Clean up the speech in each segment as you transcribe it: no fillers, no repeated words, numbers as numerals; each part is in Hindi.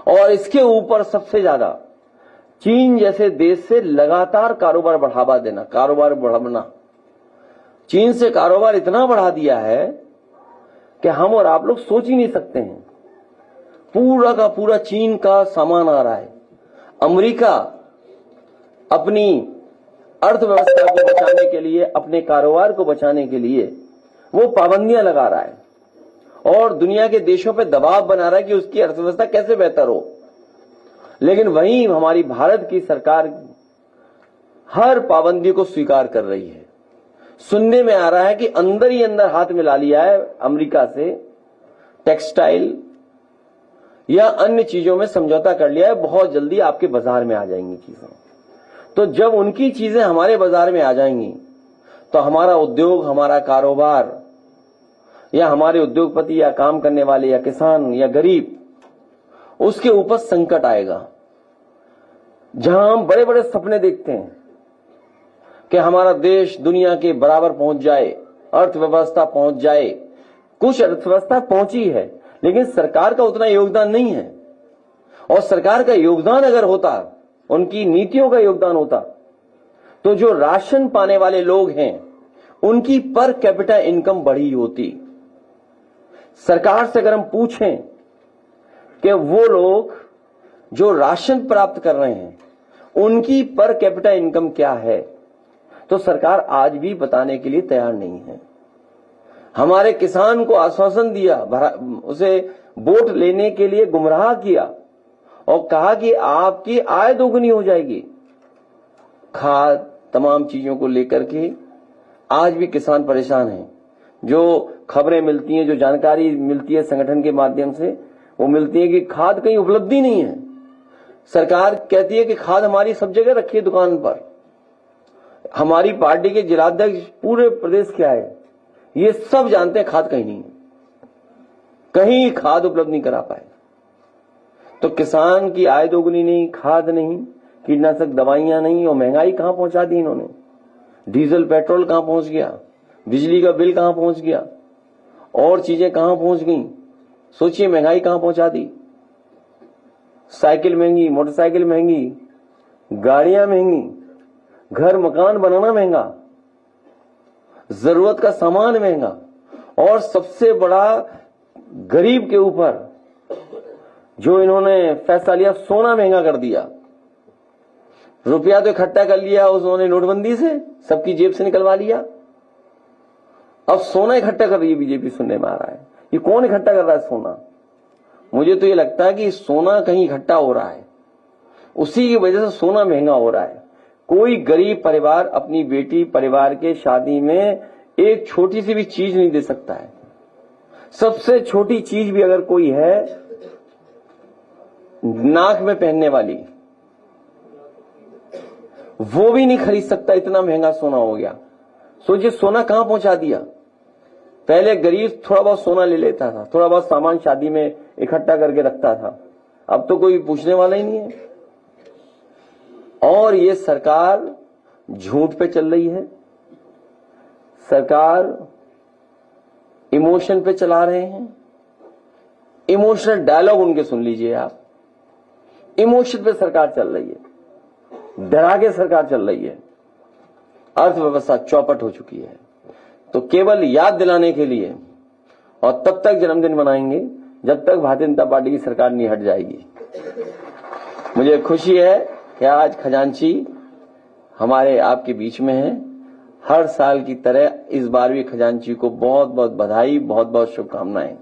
और इसके ऊपर सबसे ज्यादा चीन जैसे देश से लगातार कारोबार बढ़ावा देना, कारोबार बढ़ाना। चीन से कारोबार इतना बढ़ा दिया है कि हम और आप लोग सोच ही नहीं सकते हैं। पूरा का पूरा चीन का सामान आ रहा है। अमेरिका अपनी अर्थव्यवस्था को बचाने के लिए, अपने कारोबार को बचाने के लिए वो पाबंदियां लगा रहा है और दुनिया के देशों पे दबाव बना रहा है कि उसकी अर्थव्यवस्था कैसे बेहतर हो। लेकिन वहीं हमारी भारत की सरकार हर पाबंदी को स्वीकार कर रही है। सुनने में आ रहा है कि अंदर ही अंदर हाथ मिला लिया है अमेरिका से, टेक्सटाइल या अन्य चीजों में समझौता कर लिया है, बहुत जल्दी आपके बाजार में आ जाएंगी चीजें। तो जब उनकी चीजें हमारे बाजार में आ जाएंगी तो हमारा उद्योग, हमारा कारोबार या हमारे उद्योगपति या काम करने वाले या किसान या गरीब, उसके ऊपर संकट आएगा। जहां हम बड़े बड़े सपने देखते हैं कि हमारा देश दुनिया के बराबर पहुंच जाए, अर्थव्यवस्था पहुंच जाए। कुछ अर्थव्यवस्था पहुंची है लेकिन सरकार का उतना योगदान नहीं है। और सरकार का योगदान अगर होता, उनकी नीतियों का योगदान होता, तो जो राशन पाने वाले लोग हैं उनकी पर कैपिटा इनकम बढ़ी होती। सरकार से अगर हम पूछें कि वो लोग जो राशन प्राप्त कर रहे हैं उनकी पर कैपिटा इनकम क्या है, तो सरकार आज भी बताने के लिए तैयार नहीं है। हमारे किसान को आश्वासन दिया, उसे वोट लेने के लिए गुमराह किया और कहा कि आपकी आय दोगुनी हो जाएगी। खाद, तमाम चीजों को लेकर के आज भी किसान परेशान हैं। जो खबरें मिलती हैं, जो जानकारी मिलती है संगठन के माध्यम से, वो मिलती है कि खाद कहीं उपलब्धि नहीं है। सरकार कहती है कि खाद हमारी सब जगह रखी है दुकान पर। हमारी पार्टी के जिलाध्यक्ष पूरे प्रदेश के आए, ये सब जानते हैं खाद कहीं नहीं है, कहीं खाद उपलब्ध नहीं करा पाए। तो किसान की आय दोगुनी नहीं, खाद नहीं, कीटनाशक दवाइयां नहीं, और महंगाई कहां पहुंचा दी इन्होंने। डीजल पेट्रोल कहां पहुंच गया, बिजली का बिल कहां पहुंच गया, और चीजें कहां पहुंच गई। सोचिए महंगाई कहां पहुंचा दी। साइकिल महंगी, मोटरसाइकिल महंगी, गाड़ियां महंगी, घर मकान बनाना महंगा, जरूरत का सामान महंगा, और सबसे बड़ा गरीब के ऊपर जो इन्होंने फैसला लिया, सोना महंगा कर दिया। रुपया तो इकट्ठा कर लिया उन्होंने नोटबंदी से, सबकी जेब से निकलवा लिया। अब सोना इकट्ठा कर रही है बीजेपी, सुनने में आ रहा है। ये कौन इकट्ठा कर रहा है सोना? मुझे तो ये लगता है कि सोना कहीं इकट्ठा हो रहा है, उसी की वजह से सोना महंगा हो रहा है। कोई गरीब परिवार अपनी बेटी परिवार के शादी में एक छोटी सी भी चीज नहीं दे सकता है। सबसे छोटी चीज भी अगर कोई है, नाक में पहनने वाली, वो भी नहीं खरीद सकता, इतना महंगा सोना हो गया। सोचिए सोना कहां पहुंचा दिया। पहले गरीब थोड़ा बहुत सोना ले लेता था, थोड़ा बहुत सामान शादी में इकट्ठा करके रखता था, अब तो कोई पूछने वाला ही नहीं है। और ये सरकार झूठ पे चल रही है, सरकार इमोशन पे चला रहे हैं। इमोशनल डायलॉग उनके सुन लीजिए आप। इमोशन पे सरकार चल रही है, डरा के सरकार चल रही है। अर्थव्यवस्था चौपट हो चुकी है। तो केवल याद दिलाने के लिए, और तब तक जन्मदिन मनाएंगे जब तक भारतीय जनता पार्टी की सरकार नहीं हट जाएगी। मुझे खुशी है कि आज खजांची हमारे आपके बीच में है। हर साल की तरह इस बार भी खजांची को बहुत बहुत बधाई, बहुत बहुत शुभकामनाएं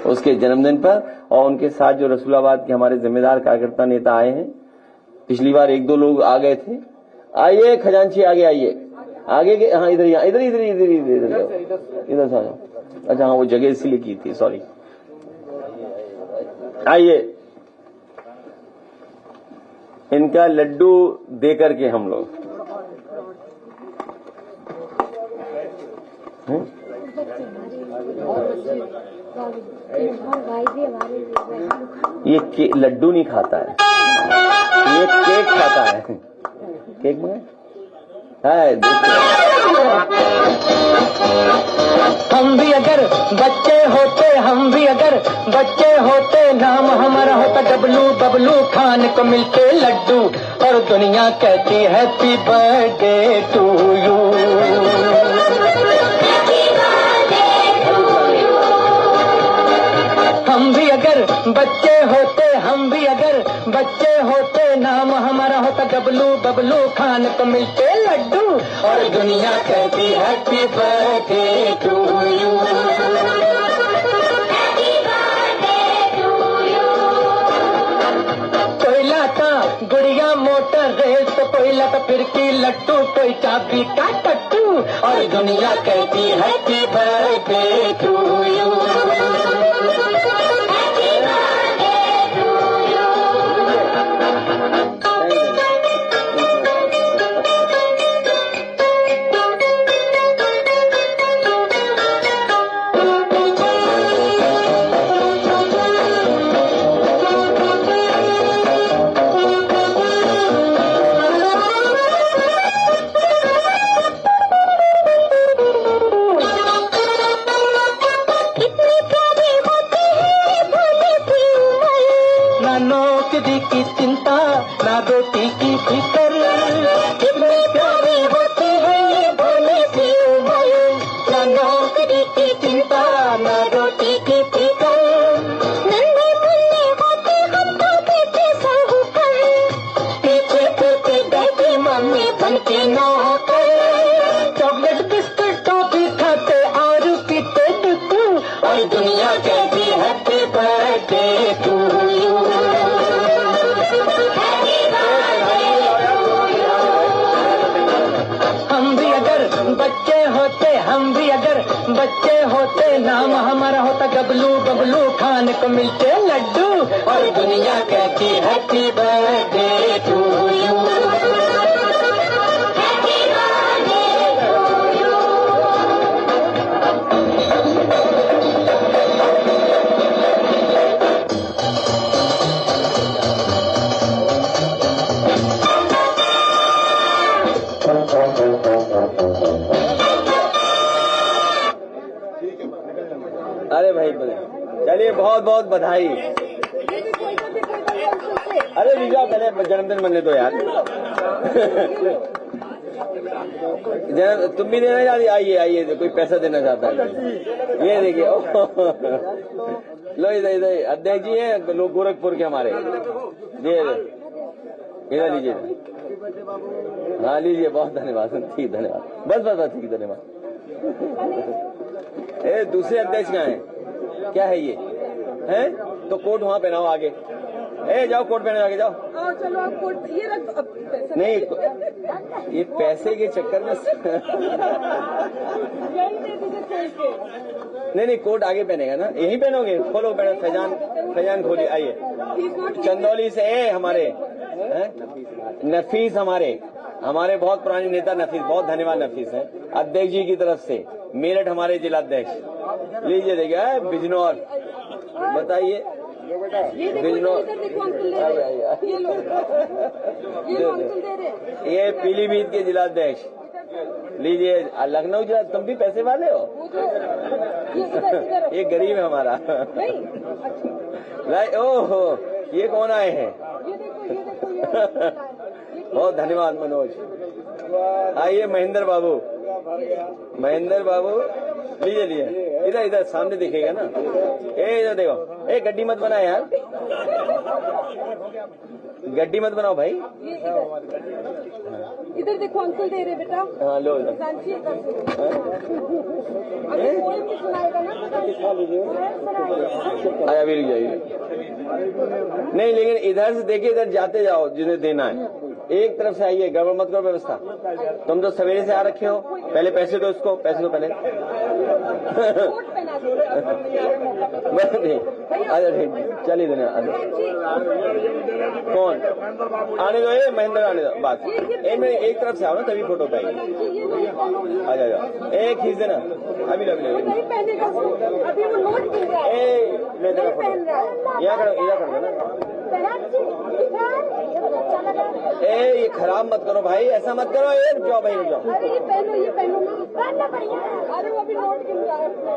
उसके जन्मदिन पर। और उनके साथ जो रसूलाबाद के हमारे जिम्मेदार कार्यकर्ता नेता आए हैं, पिछली बार एक दो लोग आ गए थे। आइए खजांची, आगे आइए, आगे के, हाँ इधर इधर इधर इधर इधर इधर से आ जाओ। अच्छा हाँ, वो जगह इसीलिए की थी, सॉरी। आइए, इनका लड्डू दे करके हम लोग ये लड्डू नहीं खाता है, ये केक खाता है। केक में है। हम भी अगर बच्चे होते, हम भी अगर बच्चे होते, नाम हमारा होता डबलू बबलू खान को मिलते लड्डू, और दुनिया कहती हैप्पी बर्थडे टू यू। हम भी अगर बच्चे होते, हम भी अगर बच्चे होते, नाम हमारा होता डबलू बबलू खान को मिलते लड्डू, और दुनिया कहती हैप्पी बर्थडे टू यू। कोई लाता गुड़िया मोटर रेस तो कोई लाता फिरकी लट्टू, कोई चाबी का टट्टू, और दुनिया कहती हैप्पी बर्थडे टू यू। नौकरी की चिंता ना रोटी की फिकर, कितनी प्यारी होती है ये भोली सी उम्र, ना नौकरी की चिंता ना रोटी की फिकर, नन्हे मुन्ने होते हम तो बेटे साहूकर, पीछे पीछे डैडी मम्मी बनके नौकर, चॉकलेट बिस्कुट टॉफी खाते और पीते टुटू, और दुनिया कहती हैप्पी बर्थडे टू यू। बच्चे होते, हम भी अगर बच्चे होते, नाम हमारा होता गबलू बबलू खान को मिलते लड्डू, और दुनिया कहती हैप्पी बर्थडे टू यू। अरे भाई चलिए, बहुत बहुत बधाई। अरे विजय पहले जन्मदिन मनने दो यार। तुम भी देना चाहती? आइए आइए, कोई पैसा देना चाहता है? ये देखिए, लो इधर इधर अध्यक्ष जी हैं लोग गोरखपुर के हमारे, इधर लीजिए। हाँ लीजिए, बहुत धन्यवाद, ठीक धन्यवाद, बस बस बस ठीक धन्यवाद। दूसरे अध्यक्ष कहाँ हैं? क्या है ये है? तो कोट वहाँ पहनाओ आगे। जाओ कोट पहने आगे जाओ। चलो आप कोट ये रख। नहीं, ये पैसे के चक्कर में नहीं कोट आगे पहनेगा ना, यही पहनोगे? खोलो पहनो, फैजान खोलिए। आइए चंदौली से हमारे नफीस, हमारे बहुत पुराने नेता नफीस, बहुत धन्यवाद नफीस है अध्यक्ष जी की तरफ से। मेरठ हमारे जिलाध्यक्ष, लीजिए देखिए बिजनौर, बताइए बिजनौर, ये पीलीभीत के जिलाध्यक्ष, लीजिए लखनऊ जिला। तुम भी पैसे वाले हो? ये गरीब है हमारा। ओहो, ये कौन आए हैं? बहुत धन्यवाद मनोज। आइए महेंद्र बाबू, लीजिए इधर इधर सामने दिखेगा ना। इधर देखो, गड्डी मत बना यार, गड्डी मत बनाओ भाई। इधर देखो अंकल दे रहे बेटा। हाँ लो इधर। आया भी जाइए। नहीं लेकिन इधर से देखिए, इधर जाते जाओ जिन्हें देना है। एक तरफ से आइए, गड़बड़ मत करो व्यवस्था। तुम तो सवेरे से आ रखे हो, पहले पैसे दो इसको, पैसे दो पहले। अच्छा ठीक, चलिए धन्यवाद। कौन आने दो? ये महेंद्र आने दो, बात एक तरफ से आओ ना, तभी फोटो पाएगी। आ जाओ, एक खींच देना अभी ले ले देना फोटो। यहाँ खड़ो ना। ए ये खराब मत करो भाई, ऐसा मत करो। ये रुक जाओ भाई, रुक जाओ। अरे ये पहनो ना। अरे वो अभी नोट गिन रहा है उसमें।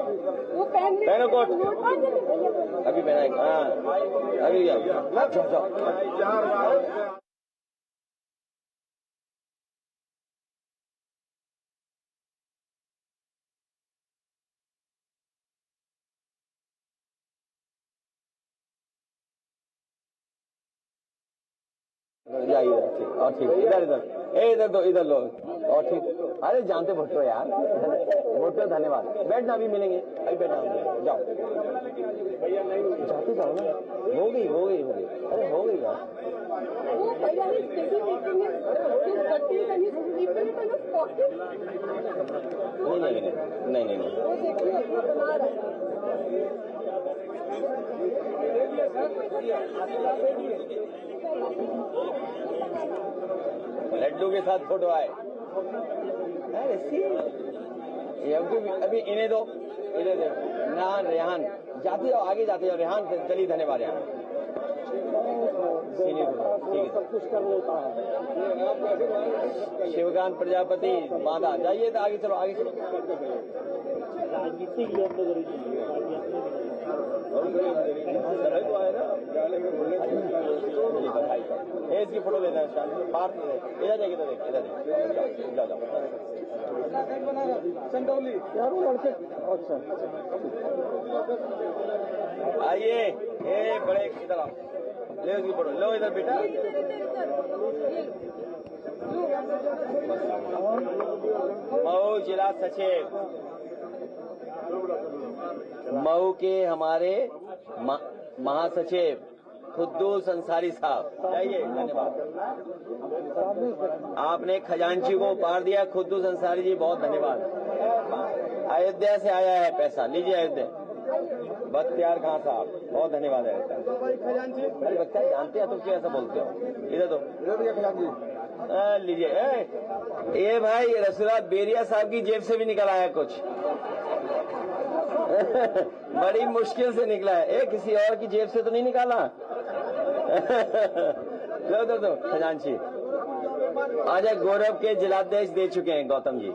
वो पेन में पहनो कोट। नोट अभी पहना एक, हाँ अभी जाओ जाओ जाओ। जाइए इधर, ठीक और ठीक, इधर इधर, ए इधर दो, इधर लो और ठीक। अरे जानते भुट्टो यार, भुट्टो धन्यवाद। बैठना, अभी मिलेंगे, अभी बैठना, जाओ जाते जाओ ना। हो गई हो गई हो गई, अरे हो गई यार। वो भैया is busy making his buddies and he's keeping it in his pocket. नहीं नहीं नहीं नहीं नहीं नहीं। वो देखिए अपना बना रहा है। लड्डू के साथ फोटो आए। अरे ये अभी इन्हें दो, इन्हें दो। रेहान रेहान जाते जाओ, आगे जाते जाओ। रेहान चलिए, धन्यवाद रेहान। ठीक है, सब कुछ कर लेता है। शिवकांत प्रजापति बांधा, जाइए तो आगे चलो, आगे चलो। राजनीतिक लोग तो आए ना, इसकी फोटो देना है, पार्थ इधर देखिए, इधर देखिए, इधर जाओ जाओ। चंदौली यार वो लड़के, अच्छा आइए, ए बड़े इधर आओ, ले उसकी फोटो लो, इधर बेटा। मऊ जिला सचिव, मऊ के हमारे महासचिव खुद्दूस अंसारी साहब, जाइए, धन्यवाद। आपने खजांची को पार दिया, खुद्दूस अंसारी जी, बहुत धन्यवाद। अयोध्या से आया है पैसा, लीजिए अयोध्या। बख्तियार खान साहब, बहुत धन्यवाद है। अरे बख्तियार जानते हैं, तुम क्यों ऐसा बोलते हो? इधर दो, लीजिए। ये भाई रसूला बेरिया साहब की जेब से भी निकल आया कुछ। बड़ी मुश्किल से निकला है। किसी और की जेब से तो नहीं निकाला? दो खजांची। आज गौरव के जिलाध्यक्ष दे चुके हैं गौतम जी।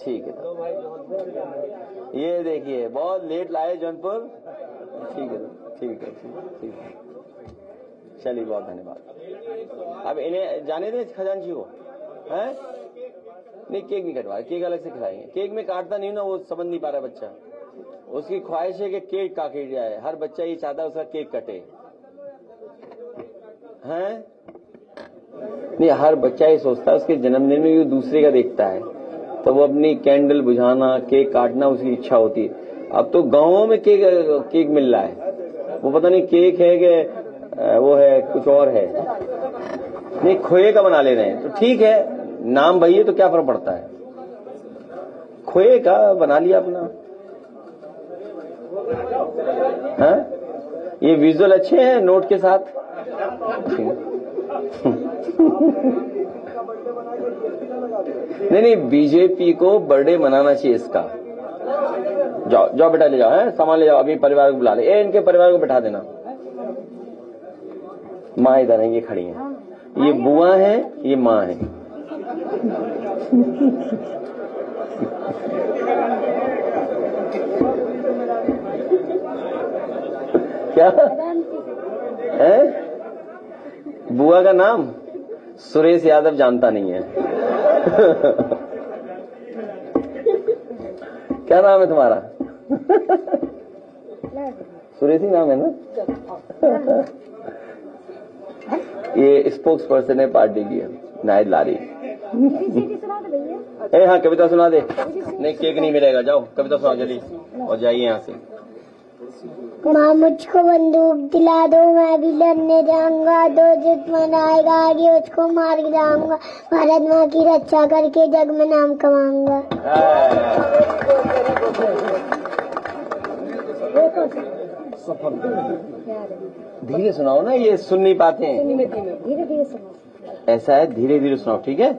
ठीक है। ये देखिए बहुत लेट लाए जौनपुर। ठीक है ठीक है ठीक है, चलिए बहुत धन्यवाद। अब इन्हें जाने दें खजांची को, हैं? नहीं केक नहीं कटवा, केक अलग से खिलाएंगे। केक में काटता नहीं ना, वो समझ नहीं पा रहा बच्चा। उसकी ख्वाहिश है कि केक काट जाए, हर बच्चा ये चाहता है उसका केक कटे, हैं? नहीं, हर बच्चा ये सोचता है उसके जन्मदिन में भी दूसरे का देखता है तो वो अपनी कैंडल बुझाना, केक काटना उसकी इच्छा होती है। अब तो गांवों में केक मिल रहा है, वो पता नहीं केक है कि वो है कुछ और है। नहीं, खोए का बना ले रहे हैं तो ठीक है, नाम भाई है तो क्या फर्क पड़ता है, खोए का बना लिया अपना। हाँ? ये विजुअल अच्छे हैं नोट के साथ। नहीं, बीजेपी को बर्थडे मनाना चाहिए इसका। जाओ जाओ बेटा, ले जाओ, है सामान ले जाओ, अभी परिवार को बुला ले। इनके परिवार को बैठा देना। माँ इधर है, ये खड़ी है, ये बुआ है, ये माँ है। क्या है? बुआ का नाम सुरेश यादव जानता नहीं है। क्या नाम है तुम्हारा? सुरेश ही नाम है ना? ये स्पोक्स पर्सन है पार्टी की, नायद लारी। हाँ, कविता सुना दे। नहीं, केक नहीं मिलेगा, जाओ कविता सुना जल्दी और जाइए यहाँ से। माँ मुझको बंदूक दिला दो, मैं भी लड़ने जाऊंगा, दो दुश्मन आएगा आगे उसको मार गिराऊंगा, भारत माँ की रक्षा करके जग में नाम कमाऊंगा। धीरे सुनाओ ना, ये सुन नहीं पाते हैं। धीरे धीरे सुनो। ऐसा है, धीरे धीरे सुनाओ, ठीक है?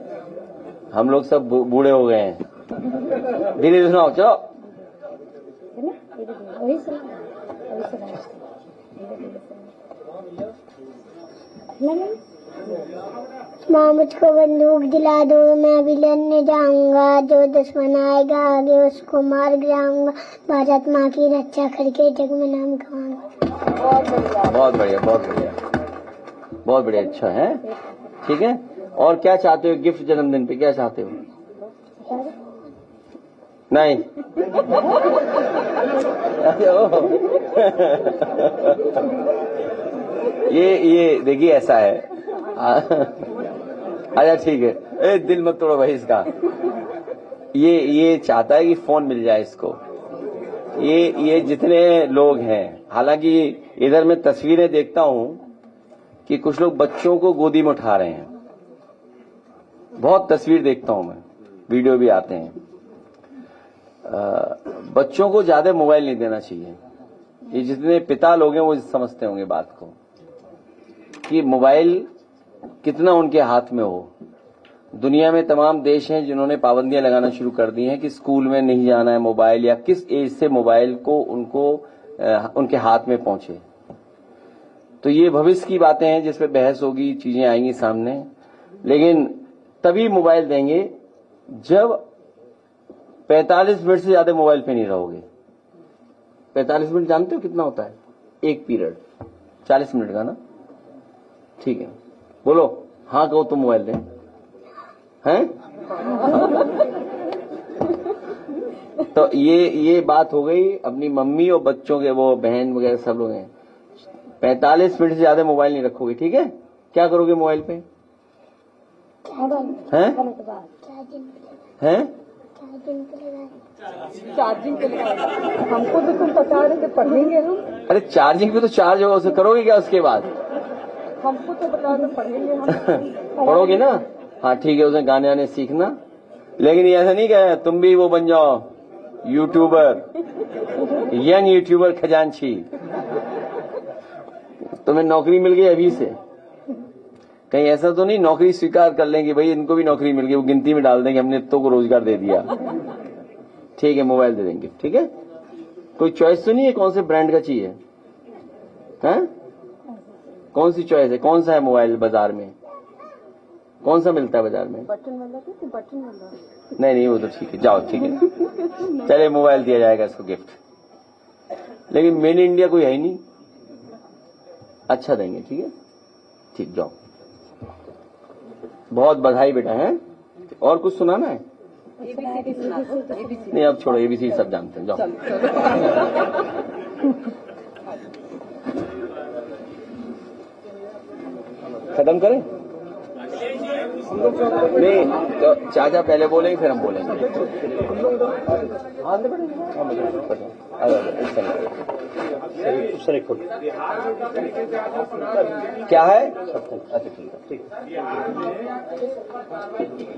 हम लोग सब बूढ़े हो गए हैं, धीरे धीरे सुनाओ, चलो। वही सुना, वही सुना। माँ मुझको बंदूक दिला दो, मैं भी लड़ने जाऊंगा, जो दुश्मन आएगा आगे उसको मार गिराऊंगा, भारत माँ की रक्षा करके जग में नाम कमाऊंगा। बहुत बढ़िया, बहुत बढ़िया, बहुत बढ़िया। अच्छा है, ठीक है। और क्या चाहते हो गिफ्ट जन्मदिन पे, क्या चाहते हो? नहीं। ये देखिए ऐसा है। अच्छा ठीक है, ए दिल मत तोड़ो भाई इसका। ये चाहता है कि फोन मिल जाए इसको। ये जितने लोग हैं, हालांकि इधर मैं तस्वीरें देखता हूं कि कुछ लोग बच्चों को गोदी में उठा रहे हैं, बहुत तस्वीर देखता हूं मैं, वीडियो भी आते हैं। बच्चों को ज्यादा मोबाइल नहीं देना चाहिए। ये जितने पिता लोग हैं वो समझते होंगे बात को कि मोबाइल कितना उनके हाथ में हो। दुनिया में तमाम देश हैं जिन्होंने पाबंदियां लगाना शुरू कर दी हैं कि स्कूल में नहीं जाना है मोबाइल, या किस एज से मोबाइल को उनके हाथ में पहुंचे। तो ये भविष्य की बातें हैं जिस पे बहस होगी, चीजें आएंगी सामने, लेकिन तभी मोबाइल देंगे जब 45 मिनट से ज्यादा मोबाइल पे नहीं रहोगे। 45 मिनट जानते हो कितना होता है? एक पीरियड 40 मिनट का ना, ठीक है। बोलो हाँ कहो तो मोबाइल दें, हैं? तो ये बात हो गई अपनी मम्मी और बच्चों के, वो बहन वगैरह सब लोग हैं। 45 मिनट से ज्यादा मोबाइल नहीं रखोगे, ठीक है? क्या करोगे मोबाइल पे? हैं? हैं? चार्जिंग के लिए हमको तो तुम बता रहे थे पढ़ेंगे हम। अरे चार्जिंग पे तो चार्ज होगा, उसे करोगे क्या उसके बाद? हमको तो बता रहे पढ़ेंगे हम। पढ़ोगे ना? हाँ ठीक है, उसमें गाने आने सीखना, लेकिन ये ऐसा नहीं कि तुम भी वो बन जाओ यूट्यूबर, यंग यूट्यूबर खजांची। तुम्हें नौकरी मिल गई अभी से, कहीं ऐसा तो नहीं नौकरी स्वीकार कर लेंगे भाई इनको भी नौकरी मिल गई, वो गिनती में डाल देंगे हमने तो को रोजगार दे दिया। ठीक है, मोबाइल दे देंगे, ठीक है? कोई चॉइस तो नहीं है कौन से ब्रांड का चाहिए? हैं? कौन सी चॉइस है? कौन सा है मोबाइल बाजार में? कौन सा मिलता है बाजार में? बटन वाला कि बटन वाला? नहीं वो तो ठीक है, जाओ ठीक है, चले मोबाइल दिया जाएगा इसको गिफ्ट, लेकिन मेड इन इंडिया कोई है ही नहीं। अच्छा देंगे, ठीक है, ठीक, जाओ। बहुत बधाई बेटा है। और कुछ सुनाना है? नहीं अब छोड़ो, एबीसी सब जानते हैं, जाओ। खत्म करें? नहीं तो चाचा पहले बोलेंगे फिर हम बोलेंगे। क्या है? अच्छा ठीक है।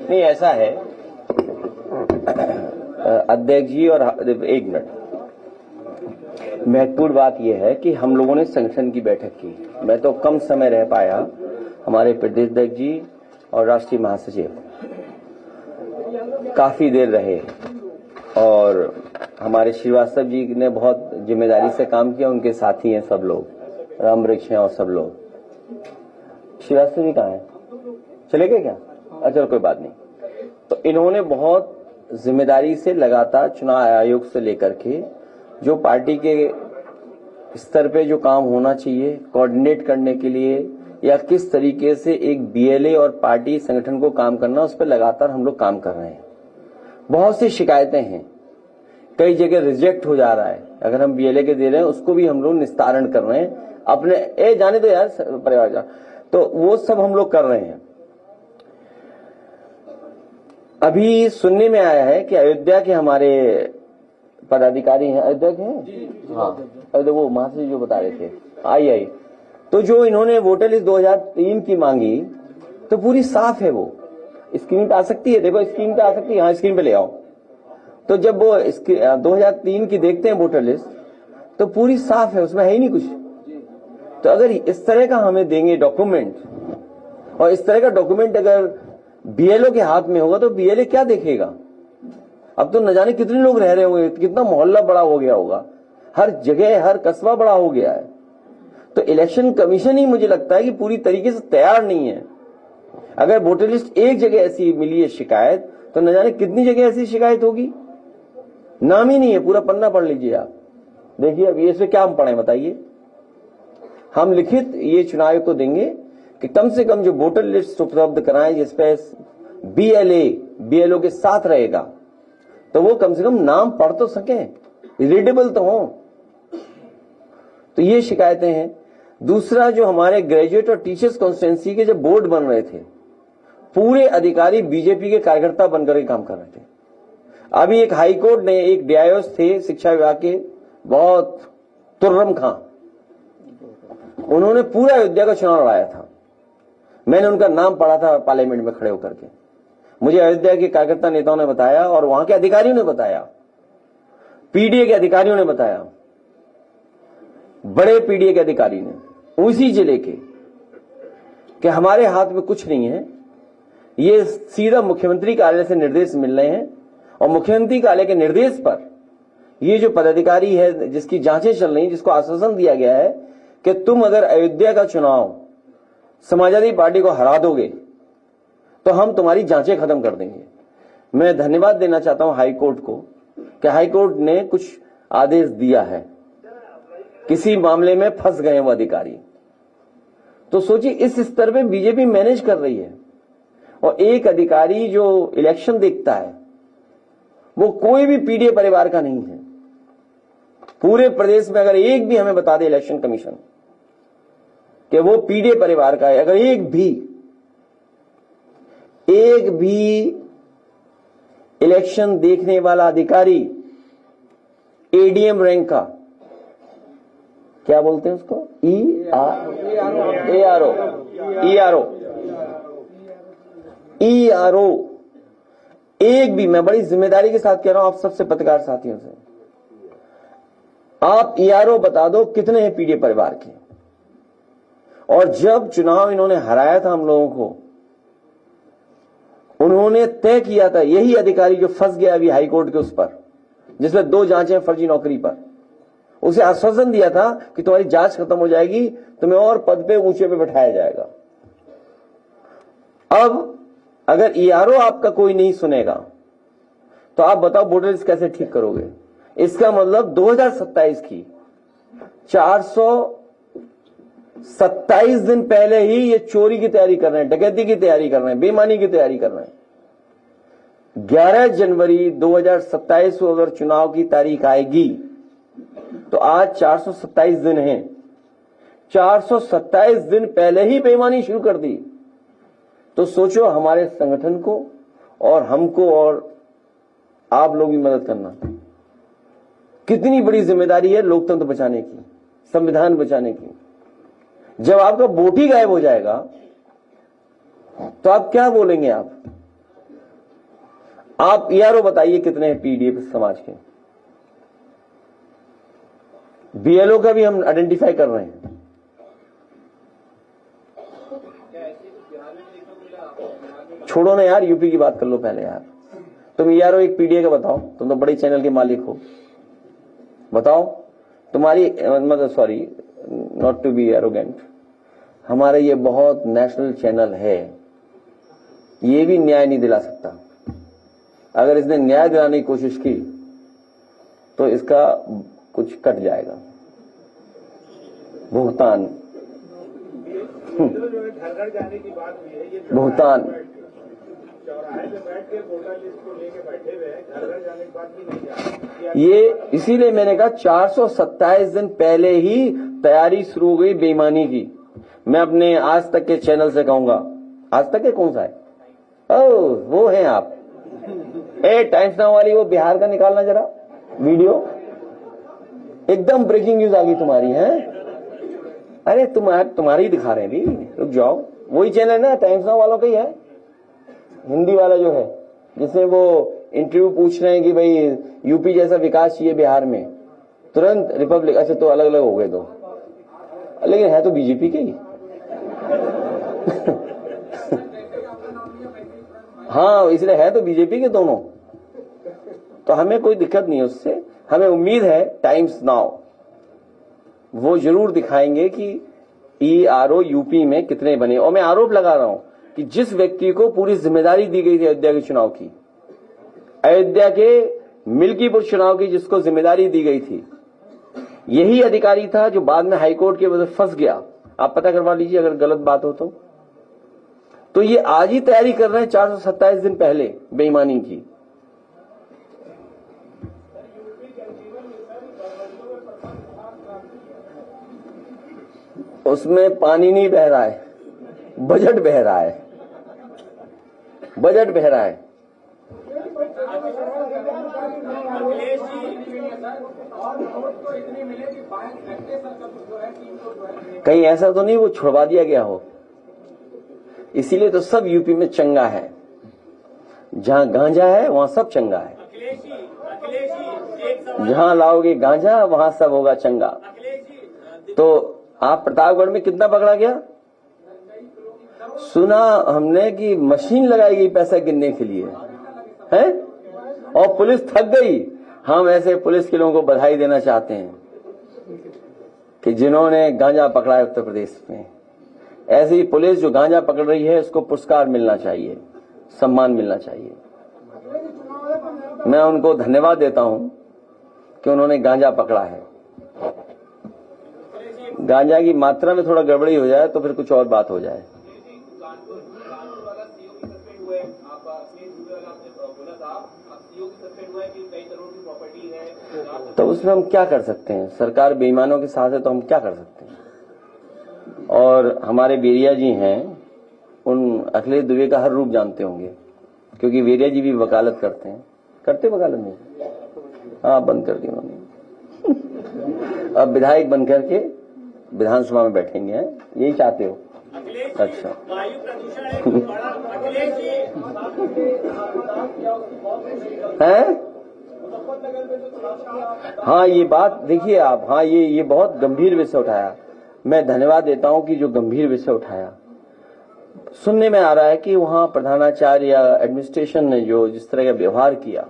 नहीं ऐसा है अध्यक्ष जी, और एक मिनट, महत्वपूर्ण बात यह है कि हम लोगों ने संगठन की बैठक की। मैं तो कम समय रह पाया, हमारे प्रदेश अध्यक्ष जी और राष्ट्रीय महासचिव काफी देर रहे, और हमारे श्रीवास्तव जी ने बहुत जिम्मेदारी से काम किया, उनके साथी हैं सब लोग, राम वृक्ष हैं और सब लोग। श्रीवास्तव जी कहाँ हैं? चले गए क्या? अच्छा कोई बात नहीं। तो इन्होंने बहुत जिम्मेदारी से लगातार चुनाव आयोग से लेकर के जो पार्टी के स्तर पे जो काम होना चाहिए कोऑर्डिनेट करने के लिए, या किस तरीके से एक बीएलए और पार्टी संगठन को काम करना, उस पर लगातार हम लोग काम कर रहे हैं। बहुत सी शिकायतें हैं, कई जगह रिजेक्ट हो जा रहा है, अगर हम बीएलए के दे रहे हैं उसको भी हम लोग निस्तारण कर रहे हैं अपने, जाने दो यार परिवार जा, तो वो सब हम लोग कर रहे हैं। अभी सुनने में आया है कि अयोध्या के हमारे पदाधिकारी हैं, अयोध्या के हैं, हाँ अयोध्या, वो महासचिव जो बता रहे थे, आई तो जो इन्होंने वोटर लिस्ट 2003 की मांगी, तो पूरी साफ है, वो स्क्रीन पे आ सकती है, देखो स्क्रीन पे आ सकती है, हाँ स्क्रीन पे ले आओ। तो जब वो 2003 की देखते हैं वोटर लिस्ट, तो पूरी साफ है, उसमें है ही नहीं कुछ। तो अगर इस तरह का हमें देंगे डॉक्यूमेंट, और इस तरह का डॉक्यूमेंट अगर बीएलओ के हाथ में होगा, तो बीएलए क्या देखेगा? अब तो न जाने कितने लोग रह रहे होंगे, कितना मोहल्ला बड़ा हो गया होगा, हर जगह हर कस्बा बड़ा हो गया है। तो इलेक्शन कमीशन ही मुझे लगता है कि पूरी तरीके से तैयार नहीं है। अगर वोटर लिस्ट एक जगह ऐसी मिली है शिकायत, तो न जाने कितनी जगह ऐसी शिकायत होगी, नाम ही नहीं है। पूरा पन्ना पढ़ लीजिए आप, देखिए अब ये इसमें क्या हम पढ़े बताइए। हम लिखित ये चुनाव आयोग को देंगे कि कम से कम जो वोटर लिस्ट उपलब्ध कराएं जिसपे बीएलओ के साथ रहेगा, तो वो कम से कम नाम पढ़ तो सकें, रीडेबल तो हो। तो ये शिकायतें हैं। दूसरा, जो हमारे ग्रेजुएट और टीचर्स कॉन्स्टिट्यूंसी के जब बोर्ड बन रहे थे, पूरे अधिकारी बीजेपी के कार्यकर्ता बनकर के काम कर रहे थे। अभी एक हाईकोर्ट ने, एक डीआईओस थे शिक्षा विभाग के, बहुत तुर्रम खां, उन्होंने पूरा अयोध्या का चुनाव लड़ाया था। मैंने उनका नाम पढ़ा था पार्लियामेंट में खड़े होकर के, मुझे अयोध्या के कार्यकर्ता नेताओं ने बताया, और वहां के अधिकारियों ने बताया, पीडीए के अधिकारियों ने बताया, बड़े पीडीए के अधिकारी ने उसी जिले के, कि हमारे हाथ में कुछ नहीं है, ये सीधा मुख्यमंत्री कार्यालय से निर्देश मिल रहे हैं, और मुख्यमंत्री कार्यालय के निर्देश पर ये जो पदाधिकारी है जिसकी जांचें चल रही हैं, जिसको आश्वासन दिया गया है कि तुम अगर अयोध्या का चुनाव समाजवादी पार्टी को हरा दोगे तो हम तुम्हारी जांचें खत्म कर देंगे। मैं धन्यवाद देना चाहता हूं हाईकोर्ट को कि हाईकोर्ट ने कुछ आदेश दिया है, किसी मामले में फंस गए वो अधिकारी। तो सोचिए इस स्तर पे बीजेपी मैनेज कर रही है, और एक अधिकारी जो इलेक्शन देखता है वो कोई भी पीडीए परिवार का नहीं है। पूरे प्रदेश में अगर एक भी हमें बता दे इलेक्शन कमीशन कि वो पीडीए परिवार का है, अगर एक भी इलेक्शन देखने वाला अधिकारी एडीएम रैंक का, क्या बोलते हैं उसको, ईआरओ, एक भी, मैं बड़ी जिम्मेदारी के साथ कह रहा हूं आप सबसे पत्रकार साथियों से, आप ईआरओ बता दो कितने हैं पीडीए परिवार के। और जब चुनाव इन्होंने हराया था हम लोगों को, उन्होंने तय किया था, यही अधिकारी जो फंस गया अभी हाईकोर्ट के उस पर, जिसमें 2 जांचें फर्जी नौकरी पर, उसे आश्वासन दिया था कि तुम्हारी जांच खत्म हो जाएगी, तुम्हें और पद पे ऊंचे पे बैठाया जाएगा। अब अगर ईआरओ आपका कोई नहीं सुनेगा तो आप बताओ वोटर लिस्ट कैसे ठीक करोगे? इसका मतलब 2027 की 427 दिन पहले ही ये चोरी की तैयारी कर रहे हैं, डकैती की तैयारी कर रहे हैं, बेईमानी की तैयारी कर रहे हैं। 11 जनवरी 2027 को अगर चुनाव की तारीख आएगी तो आज 427 दिन हैं, 427 दिन पहले ही बेईमानी शुरू कर दी। तो सोचो हमारे संगठन को और हमको और आप लोग भी मदद करना, कितनी बड़ी जिम्मेदारी है लोकतंत्र बचाने की, संविधान बचाने की। जब आपका वोट ही गायब हो जाएगा तो आप क्या बोलेंगे? आप ईआरओ बताइए कितने हैं पीडीएफ समाज के? बीएलओ का भी हम आइडेंटिफाई कर रहे हैं। छोड़ो ना यार, यूपी की बात कर लो पहले यार। तुम ईआरओ एक पीडीए का बताओ, तुम तो बड़े चैनल के मालिक हो, बताओ तुम्हारी मतलब sorry not to be arrogant, हमारा ये बहुत नेशनल चैनल है, ये भी न्याय नहीं दिला सकता। अगर इसने न्याय दिलाने की कोशिश की तो इसका कुछ कट जाएगा भुगतान। भुगतान ये इसीलिए मैंने कहा 427 दिन पहले ही तैयारी शुरू हो गई बेईमानी की। मैं अपने आज तक के चैनल से कहूंगा, आज तक के कौन सा है? ओ वो है आप, टाइम्स नाउ वाली वो बिहार का निकालना जरा वीडियो, एकदम ब्रेकिंग न्यूज आ गई तुम्हारी है। अरे तुम्हारी दिखा रहे हैं भी, रुक जाओ। वही चैनल है ना, टाइम्स नाउ वालों का ही है, हिंदी वाला जो है, जिसमें वो इंटरव्यू पूछ रहे हैं कि भाई यूपी जैसा विकास चाहिए बिहार में, तुरंत रिपब्लिक। अच्छा तो अलग अलग हो गए दो, लेकिन है तो बीजेपी के ही। हाँ इसलिए है तो बीजेपी के दोनों, तो हमें कोई दिक्कत नहीं है उससे। हमें उम्मीद है टाइम्स नाउ वो जरूर दिखाएंगे कि ईआरओ यूपी में कितने बने। और मैं आरोप लगा रहा हूं कि जिस व्यक्ति को पूरी जिम्मेदारी दी गई थी अयोध्या के चुनाव की, अयोध्या के मिल्कीपुर चुनाव की जिसको जिम्मेदारी दी गई थी, यही अधिकारी था जो बाद में हाईकोर्ट की वजह से फंस गया। आप पता करवा लीजिए अगर गलत बात हो तो ये आज ही तैयारी कर रहे हैं 427 दिन पहले बेईमानी की। उसमें पानी नहीं बह रहा है, बजट बह रहा है, बजट बह रहा है। कहीं ऐसा तो नहीं वो छुड़वा दिया गया हो, इसीलिए तो सब यूपी में चंगा है। जहां गांजा है वहां सब चंगा है, जहां लाओगे गांजा वहां सब होगा चंगा। तो आप प्रतापगढ़ में कितना पकड़ा गया? सुना हमने कि मशीन लगाई गई पैसा गिनने के लिए है, और पुलिस थक गई। हम ऐसे पुलिस के लोगों को बधाई देना चाहते हैं कि जिन्होंने गांजा पकड़ा है उत्तर प्रदेश में। ऐसी पुलिस जो गांजा पकड़ रही है उसको पुरस्कार मिलना चाहिए, सम्मान मिलना चाहिए। मैं उनको धन्यवाद देता हूं कि उन्होंने गांजा पकड़ा है। गांजा की मात्रा में थोड़ा गड़बड़ी हो जाए तो फिर कुछ और बात हो जाए। तो उसमें हम क्या कर सकते हैं? सरकार बेईमानों के साथ है तो हम क्या कर सकते हैं? और हमारे वेरिया जी हैं, उन अखिलेश दुबे का हर रूप जानते होंगे, क्योंकि वेरिया जी भी वकालत करते हैं। करते वकालत नहीं? हाँ बंद कर दी उन्होंने। अब विधायक बन करके विधानसभा में बैठेंगे, हैं? यही चाहते हो? अच्छा है। हाँ ये बात देखिए आप, हाँ ये बहुत गंभीर विषय उठाया। मैं धन्यवाद देता हूं कि जो गंभीर विषय उठाया। सुनने में आ रहा है कि वहां प्रधानाचार्य या एडमिनिस्ट्रेशन ने जो जिस तरह का व्यवहार किया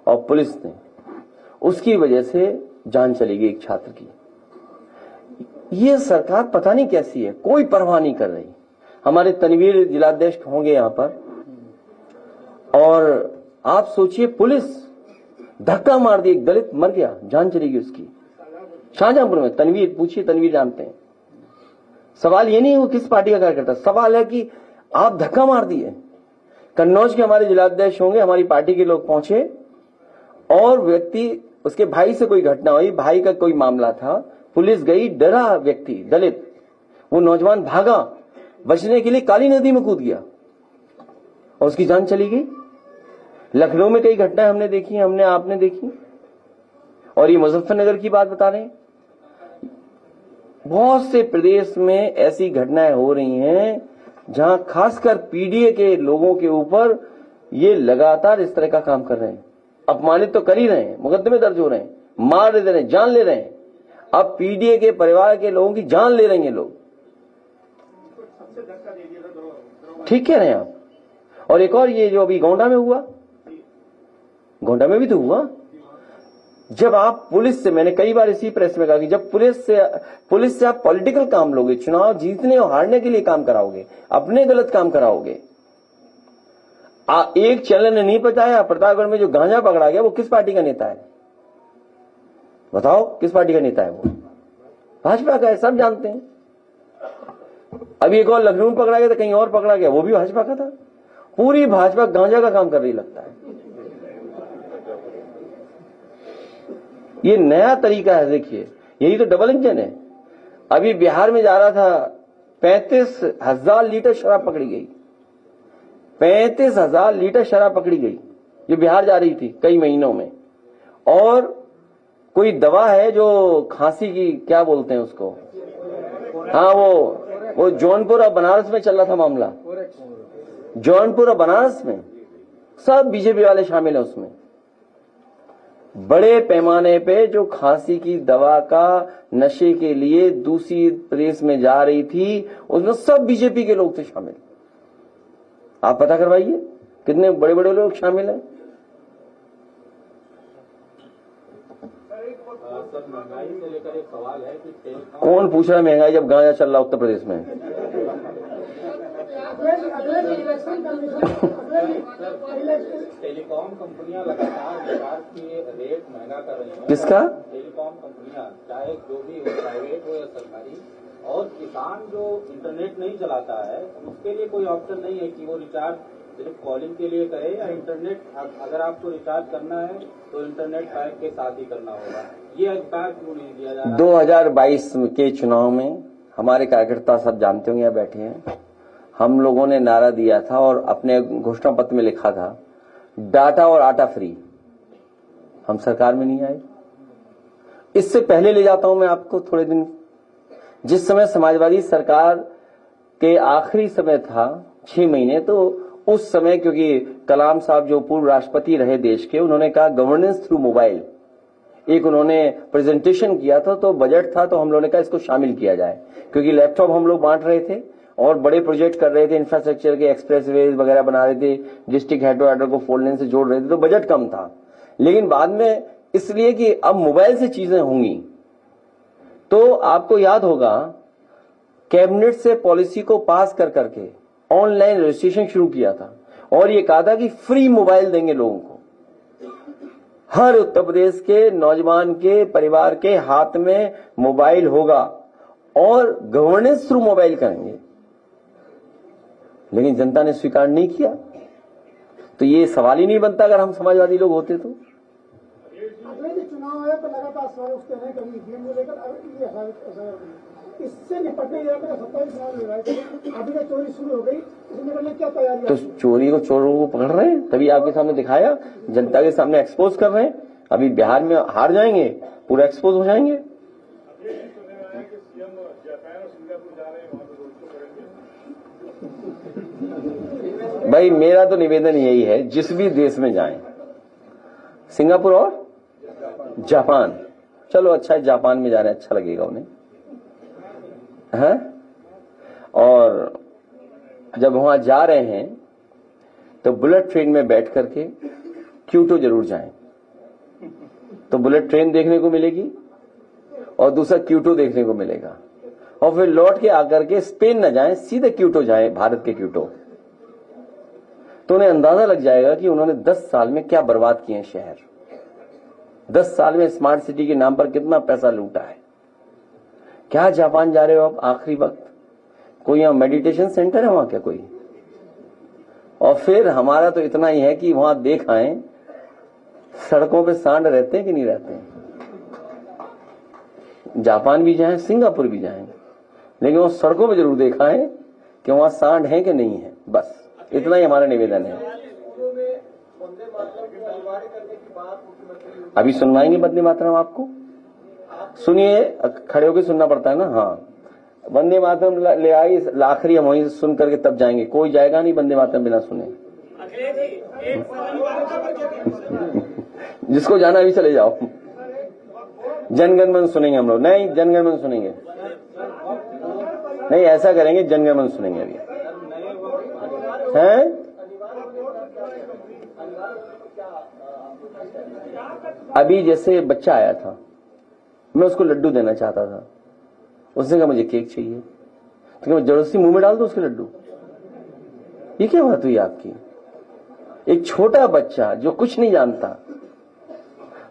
और पुलिस ने, उसकी वजह से जान चली गई एक छात्र की। ये सरकार पता नहीं कैसी है, कोई परवाह नहीं कर रही। हमारे तनवीर जिलाध्यक्ष होंगे यहाँ पर, और आप सोचिए पुलिस धक्का मार दी, एक दलित मर गया, जान चली गई उसकी, शाहजहांपुर में। तनवीर, पूछिए, तनवीर जानते हैं। सवाल ये नहीं है वो किस पार्टी का कार्यकर्ता, सवाल है कि आप धक्का मार दिए। कन्नौज के हमारे जिलाध्यक्ष होंगे, हमारी पार्टी के लोग पहुंचे और व्यक्ति, उसके भाई से कोई घटना हुई, भाई का कोई मामला था, पुलिस गई, डरा व्यक्ति दलित, वो नौजवान भागा, बचने के लिए काली नदी में कूद गया और उसकी जान चली गई। लखनऊ में कई घटनाएं हमने देखी, हमने आपने देखी, और ये मुजफ्फरनगर की बात बता रहे हैं। बहुत से प्रदेश में ऐसी घटनाएं हो रही हैं जहां खासकर पीडीए के लोगों के ऊपर ये लगातार इस तरह का काम कर रहे हैं। अपमानित तो कर ही रहे हैं, मुकदमे दर्ज हो रहे हैं, मार दे रहे हैं, जान ले रहे हैं। अब पीडीए के परिवार के लोगों की जान ले रहे हैं लोग। ठीक कह रहे हैं आप। और एक और ये जो अभी गोंडा में हुआ, गोंडा में भी तो हुआ। जब आप पुलिस से, मैंने कई बार इसी प्रेस में कहा कि जब पुलिस से आप पॉलिटिकल काम लोगे, चुनाव जीतने और हारने के लिए काम कराओगे, अपने गलत काम कराओगे। एक चैनल ने नहीं बताया प्रतापगढ़ में जो गांजा पकड़ा गया वो किस पार्टी का नेता है, बताओ किस पार्टी का नेता है वो? भाजपा का है, सब जानते हैं। अभी एक और लखनऊ में पकड़ा गया था, कहीं और पकड़ा गया, वो भी भाजपा का था। पूरी भाजपा गांजा का काम कर रही लगता है। ये नया तरीका है, देखिए, यही तो डबल इंजन है। अभी बिहार में जा रहा था, 35,000 लीटर शराब पकड़ी गई, 35,000 लीटर शराब पकड़ी गई जो बिहार जा रही थी कई महीनों में। और कोई दवा है जो खांसी की, क्या बोलते हैं उसको, हाँ वो जौनपुर और बनारस में चल रहा था मामला, जौनपुर और बनारस में सब बीजेपी वाले शामिल हैं उसमें। बड़े पैमाने पे जो खांसी की दवा का नशे के लिए दूसरी प्रदेश में जा रही थी, उसमें सब बीजेपी के लोग थे शामिल। आप पता करवाइए कितने बड़े बड़े लोग शामिल हैं। महंगाई से लेकर एक सवाल है कि कौन पूछ रहा है महंगाई जब गांजा चल रहा उत्तर प्रदेश में? टेलीकॉम कंपनियां लगातार रिचार्ज की रेट महंगा कर रही हैं। किसका? टेलीकॉम कंपनियां, चाहे जो भी हो, प्राइवेट हो या सरकारी। और किसान जो इंटरनेट नहीं चलाता है उसके लिए कोई ऑप्शन नहीं है कि वो रिचार्ज सिर्फ कॉलिंग के लिए करे या इंटरनेट, अगर आपको रिचार्ज करना है तो इंटरनेट पैक के साथ ही करना होगा। ये अधिकार क्यों नहीं दिया जा रहा? 2022 के चुनाव में हमारे कार्यकर्ता सब जानते होंगे, यहाँ बैठे हैं, हम लोगों ने नारा दिया था और अपने घोषणा पत्र में लिखा था, डाटा और आटा फ्री। हम सरकार में नहीं आए। इससे पहले ले जाता हूं मैं आपको थोड़े दिन, जिस समय समाजवादी सरकार के आखिरी समय था 6 महीने, तो उस समय क्योंकि कलाम साहब जो पूर्व राष्ट्रपति रहे देश के, उन्होंने कहा गवर्नेंस थ्रू मोबाइल, एक उन्होंने प्रेजेंटेशन किया था, तो बजट था, तो हम लोगों ने कहा इसको शामिल किया जाए, क्योंकि लैपटॉप हम लोग बांट रहे थे और बड़े प्रोजेक्ट कर रहे थे, इंफ्रास्ट्रक्चर के एक्सप्रेसवेज वगैरह बना रहे थे, डिस्ट्रिक्ट हेडक्वार्टर को 4 लेन से जोड़ रहे थे, तो बजट कम था। लेकिन बाद में इसलिए कि अब मोबाइल से चीजें होंगी, तो आपको याद होगा कैबिनेट से पॉलिसी को पास कर करके ऑनलाइन रजिस्ट्रेशन शुरू किया था और ये कहा था कि फ्री मोबाइल देंगे लोगों को। हर उत्तर प्रदेश के नौजवान के परिवार के हाथ में मोबाइल होगा और गवर्नेंस थ्रू मोबाइल करेंगे। लेकिन जनता ने स्वीकार नहीं किया, तो ये सवाल ही नहीं बनता अगर हम समाजवादी लोग होते तो। चुनाव आया तो लगातार सवाल उठते रहे, कभी ईवीएम को लेकर, इससे निपटने 27 अभी तक चोरी शुरू हो गई, इससे निपटने क्या तैयारी? तो चोरी को, चोरों को पकड़ रहे हैं, तभी आपके सामने दिखाया, जनता के सामने एक्सपोज कर रहे हैं। अभी बिहार में हार जाएंगे, पूरा एक्सपोज हो जाएंगे। भाई मेरा तो निवेदन यही है, जिस भी देश में जाएं, सिंगापुर और जापान, चलो अच्छा है जापान में जा रहे हैं, अच्छा लगेगा उन्हें, है? और जब वहां जा रहे हैं तो बुलेट ट्रेन में बैठ करके क्योटो जरूर जाएं, तो बुलेट ट्रेन देखने को मिलेगी और दूसरा क्योटो देखने को मिलेगा। और फिर लौट के आकर के स्पेन न जाएं, सीधे क्यूटो जाएं, भारत के क्यूटो, तो उन्हें अंदाजा लग जाएगा कि उन्होंने 10 साल में क्या बर्बाद किए हैं शहर। 10 साल में स्मार्ट सिटी के नाम पर कितना पैसा लूटा है। क्या जापान जा रहे हो आप आखिरी वक्त? कोई यहां मेडिटेशन सेंटर है वहां क्या कोई? और फिर हमारा तो इतना ही है कि वहां देख आए सड़कों पे सांड रहते हैं कि नहीं रहते हैं। जापान भी जाएं, सिंगापुर भी जाएं, लेकिन वो सड़कों पे जरूर देखा है कि वहां सांड है कि नहीं है। बस इतना ही हमारा निवेदन है। अभी सुनवाएंगे वंदे मातरम आपको, सुनिए, खड़े होकर सुनना पड़ता है ना। हाँ, वंदे मातरम ले आई, आखिरी हम वहीं सुन करके तब जाएंगे। कोई जाएगा नहीं वंदे मातरम बिना सुने। जिसको जाना अभी चले जाओ। जनगण मन सुनेंगे हम लोग। नहीं, जनगण मन सुनेंगे नहीं, ऐसा करेंगे, जनगण मन सुनेंगे अभी। हैं? अभी जैसे बच्चा आया था, मैं उसको लड्डू देना चाहता था, उसने कहा मुझे केक चाहिए, तो मैं जबरदस्ती मुंह में डाल दूं उसके लड्डू? ये क्या बात हुई आपकी? एक छोटा बच्चा जो कुछ नहीं जानता,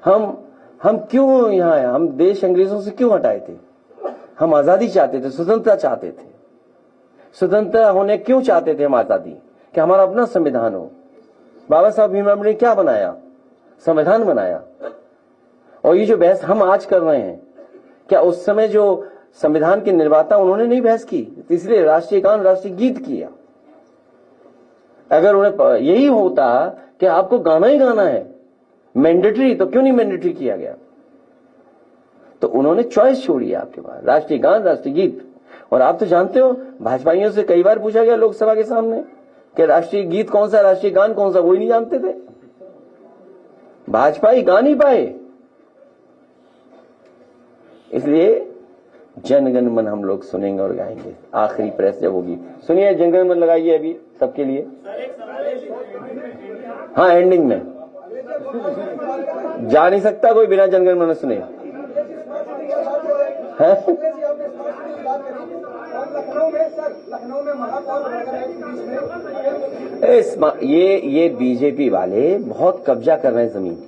हम क्यों यहाँ आए? हम देश अंग्रेजों से क्यों हटाए थे? हम आजादी चाहते थे, स्वतंत्रता चाहते थे। स्वतंत्र होने क्यों चाहते थे हम आजादी? कि हमारा अपना संविधान हो। बाबा साहब भीमराव ने क्या बनाया? संविधान बनाया। और ये जो बहस हम आज कर रहे हैं, क्या उस समय जो संविधान के निर्माता उन्होंने नहीं बहस की? इसलिए राष्ट्रीय गान, राष्ट्रीय गीत किया। अगर उन्हें यही होता कि आपको गाना ही गाना है मैंडेटरी, तो क्यों नहीं मैंडेटरी किया गया? तो उन्होंने चॉइस छोड़ी आपके पास, राष्ट्रीय गान, राष्ट्रीय गीत। और आप तो जानते हो, भाजपाइयों से कई बार पूछा गया लोकसभा के सामने कि राष्ट्रीय गीत कौन सा, राष्ट्रीय गान कौन सा, वो ही नहीं जानते थे। भाजपाई गा नहीं पाए। इसलिए जनगण मन हम लोग सुनेंगे और गाएंगे आखिरी प्रेस जब होगी। सुनिए, जनगण मन लगाइए अभी सबके लिए। हाँ, एंडिंग में जा नहीं सकता कोई बिना जनगण मन सुने। ये बीजेपी वाले बहुत कब्जा कर रहे हैं जमीन।